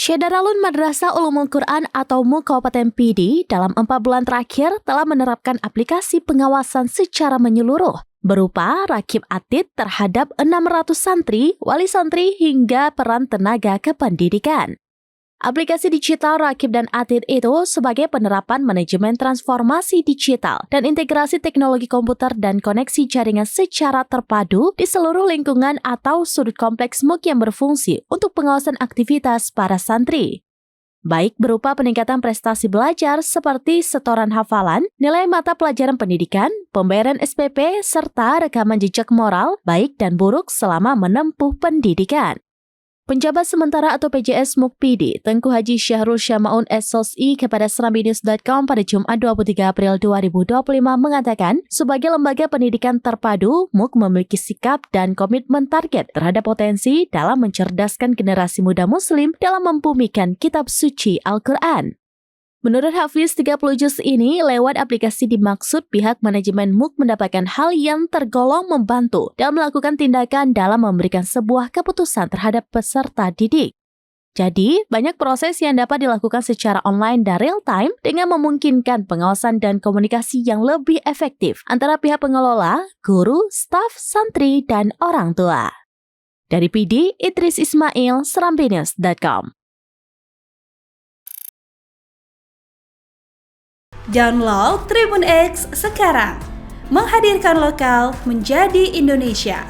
Syedaralun Madrasah Ulumul Quran atau MUQ Kabupaten PD dalam 4 bulan terakhir telah menerapkan aplikasi pengawasan secara menyeluruh berupa rakib atid terhadap 600 santri, wali santri hingga peran tenaga kependidikan. Aplikasi digital Rakib dan Atid itu sebagai penerapan manajemen transformasi digital dan integrasi teknologi komputer dan koneksi jaringan secara terpadu di seluruh lingkungan atau sudut kompleks MUQ yang berfungsi untuk pengawasan aktivitas para santri. Baik berupa peningkatan prestasi belajar seperti setoran hafalan, nilai mata pelajaran pendidikan, pembayaran SPP, serta rekaman jejak moral baik dan buruk selama menempuh pendidikan. Penjabat sementara atau PJS MUQ PD, Tengku Haji Syahrul Syamaun SOSI kepada serambinews.com pada Jumat 23 April 2025 mengatakan, sebagai lembaga pendidikan terpadu, MUQ memiliki sikap dan komitmen target terhadap potensi dalam mencerdaskan generasi muda muslim dalam membumikan kitab suci Al-Quran. Menurut Hafiz, 30 juz ini lewat aplikasi dimaksud pihak manajemen MUQ mendapatkan hal yang tergolong membantu dalam melakukan tindakan dalam memberikan sebuah keputusan terhadap peserta didik. Jadi, banyak proses yang dapat dilakukan secara online dan real time dengan memungkinkan pengawasan dan komunikasi yang lebih efektif antara pihak pengelola, guru, staf, santri, dan orang tua. Dari PD, Idris Ismail, serambinews.com. Download Tribun X sekarang, menghadirkan lokal menjadi Indonesia.